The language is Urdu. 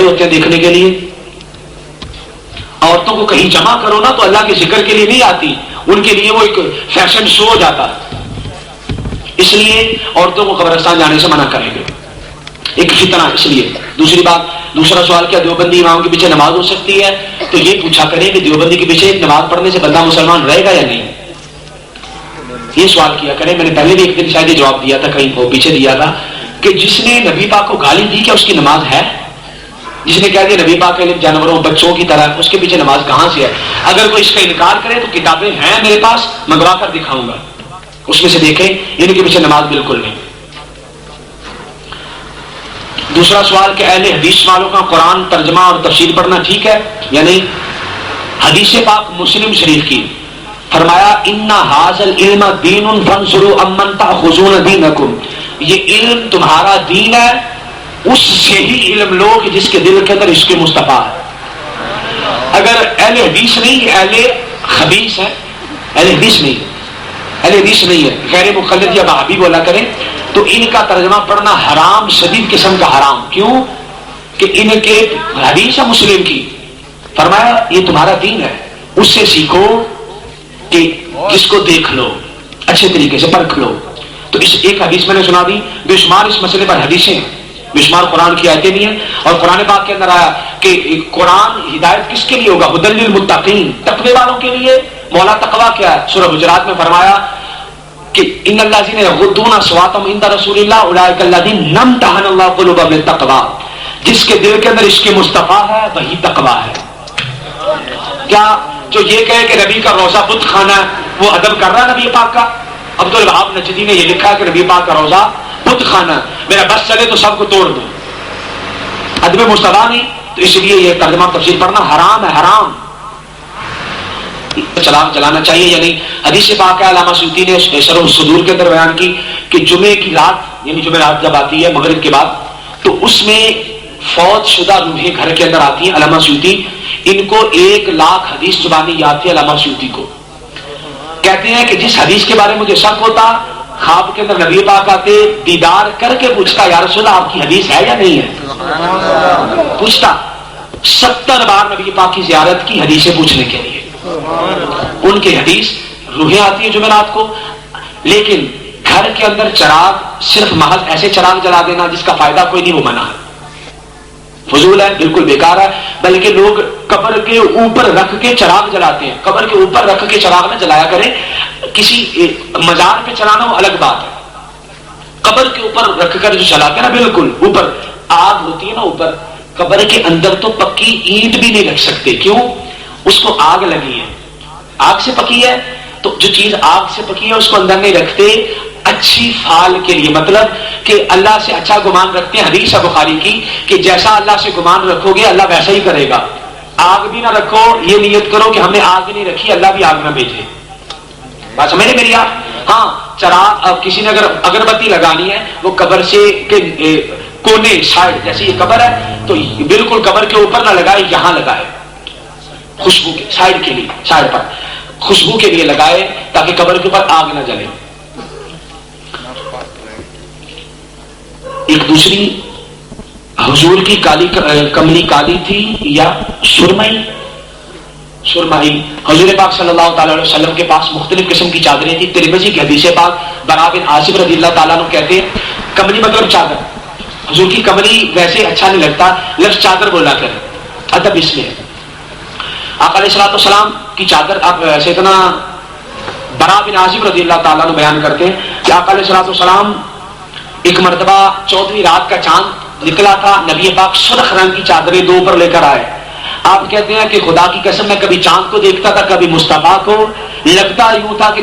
ہوتے ہیں دیکھنے کے لیے. عورتوں کو کہیں جمع کرو نا تو اللہ کے ذکر کے لیے نہیں آتی، ان کے لیے وہ ایک فیشن شو ہو جاتا ہے. اس لیے عورتوں کو قبرستان جانے سے منع کریں گے، ایک فتنہ. اس لیے دوسری بات، دوسرا سوال، کیا دیوبندی امام کے پیچھے نماز ہو سکتی ہے؟ تو یہ پوچھا کریں کہ دیوبندی کے پیچھے نماز پڑھنے سے بندہ مسلمان رہے گا یا نہیں، یہ سوال کیا کریں. میں نے پہلے بھی ایک دن شاید یہ جواب دیا تھا، کہیں وہ پیچھے دیا تھا، کہ جس نے نبی پاک کو گالی دی کیا اس کی نماز ہے؟ جس نے کہہ دیا نبی پاک کے جانوروں بچوں کی طرح، اس کے پیچھے نماز کہاں سے ہے؟ اگر کوئی اس کا انکار کرے تو کتابیں ہیں میرے پاس، منگوا کر دکھاؤں گا، اس میں سے دیکھیں ان کے پیچھے نماز بالکل نہیں. دوسرا سوال کہ اہل حدیث والوں کا قرآن ترجمہ اور تفسیر پڑھنا ٹھیک ہے یا نہیں؟ حدیث پاک مسلم شریف کی فرمایا ان ھذا العلم دین فانظروا امن تاخذون دینکم، یہ علم تمہارا دین ہے، اس سے ہی علم لو کہ جس کے دل کے اندر عشق مصطفیٰ ہے. اگر اہل حدیث نہیں، اہل خبیث ہے، اہل حدیث نہیں، اہل حدیث نہیں ہے، غیر مخلد یا وہابی بولا کریں، تو ان کا ترجمہ پڑھنا حرام، شدید قسم کا حرام. کیوں؟ کہ ان کے حدیث ہے مسلم کی، فرمایا یہ تمہارا دین ہے، اس سے سیکھو کہ جس کو دیکھ لو، اچھے طریقے سے پرکھ لو. تو اس ایک حدیث میں نے سنا دی، بے شمار اس مسئلے پر حدیثیں ہیں، بے شمار قرآن کی آیتیں بھی ہیں، اور قرآن پاک کے اندر آیا کہ قرآن ہدایت کس کے لیے ہوگا؟ ھدی للمتقین، تقوی والوں کے لیے. مولا تقوی کیا ہے؟ سورہ حجرات میں فرمایا کہ ان الذین یغضون اصواتهم عند رسول اللہ اولئک الذین امتحن اللہ قلوبهم بالتقوی، جس کے دل کے اندر عشق مصطفیٰ ہے وہی تقوی ہے. کیا جو یہ کہے کہ نبی کا روزہ بت خانہ ہے وہ ادب کر رہا ہے نبی پاک کا؟ عبد الوہاب نجدی نے یہ لکھا ہے کہ نبی پاک کا روزہ بت خانہ، میرا بس چلے تو سب کو توڑ دو، ادب مصطفیٰ نہیں. تو اس لیے یہ ترجمہ تفسیر پڑھنا حرام ہے، حرام. چلانا چاہیے یا نہیں؟ حدیث پاک ہے، علامہ سیوطی نے شرح الصدور کے اندر بیان کی کہ جمعے کی رات، یعنی جمعرات جب آتی ہے مغرب کے بعد، تو اس میں فوت شدہ روحیں گھر کے اندر آتی ہیں. علامہ سیوطی ان کو 1,00,000 حدیث زبانی یاد تھی. علامہ سیوطی کو کہتے ہیں کہ جس حدیث کے بارے میں مجھے شک ہوتا، خواب کے اندر نبی پاک آتے، دیدار کر کے پوچھتا یا رسول اللہ آپ کی حدیث ہے یا نہیں ہے؟ پوچھتا. 70 بار نبی پاک کی زیارت کی حدیثیں پوچھنے کے لیے. ان کی حدیث روحیں آتی ہیں جمعرات کو. لیکن گھر کے اندر چراغ صرف محض ایسے چراغ جلا دینا جس کا فائدہ کوئی نہیں، وہ منع ہے، فضول ہے، بالکل بیکار ہے. بلکہ لوگ قبر کے اوپر رکھ کے چراغ جلاتے ہیں، قبر کے اوپر رکھ کے چراغ نہ جلایا کریں. کسی مزار پہ چلانا وہ الگ بات ہے، قبر کے اوپر رکھ کر جو چلاتے ہیں نا، بالکل اوپر آگ ہوتی ہے نا اوپر، قبر کے اندر تو پکی اینٹ بھی نہیں رکھ سکتے. کیوں؟ اس کو آگ لگی ہے، آگ سے پکی ہے، تو جو چیز آگ سے پکی ہے اس کو اندر نہیں رکھتے، اچھی فعال کے لیے، مطلب کہ اللہ سے اچھا گمان رکھتے ہیں. حدیث ہے بخاری کی کہ جیسا اللہ سے گمان رکھو گے اللہ ویسا ہی کرے گا. آگ بھی نہ رکھو، یہ نیت کرو کہ ہم نے آگ نہیں رکھی، اللہ بھی آگ نہ بھیجے. بات سمجھ رہے میری آپ؟ ہاں، چراغ اب کسی نے اگر اگربتی لگانی ہے، وہ قبر سے کونے سائڈ، جیسے یہ قبر ہے تو بالکل قبر کے اوپر نہ لگائے، یہاں لگائے، خوشبو کے سائڈ کے لیے، سائڈ پر خوشبو کے لیے لگائے تاکہ قبر کے اوپر آگ نہ جلے. ایک دوسری حضور کی کملی کالی تھی یا سرمئی؟ سرمئی. حضور پاک صلی اللہ تعالی علیہ وسلم کے پاس مختلف قسم کی چادریں تھی. ترمذی کی حدیث پاک برا بن عازب رضی اللہ تعالیٰ عنہ کہتے ہیں کملی مطلب چادر. حضور کی کملی ویسے اچھا نہیں لگتا، لفظ چادر بولا کر، ادب اس میں. آقا علیہ الصلوۃ والسلام کی چادر، آپ سیدنا برا بن عازب رضی اللہ تعالیٰ عنہ بیان کرتے ہیں کہ آقا علیہ الصلوۃ والسلام ایک مرتبہ 14ویں رات کا چاند نکلا تھا، نبی پاک سرخ رنگ کی چادریں 2 پر لے کر آئے. آپ کہتے ہیں کہ خدا کی قسم میں کبھی چاند کو دیکھتا تھا، کبھی مصطفیٰ کو، لگتا یوں تھا کہ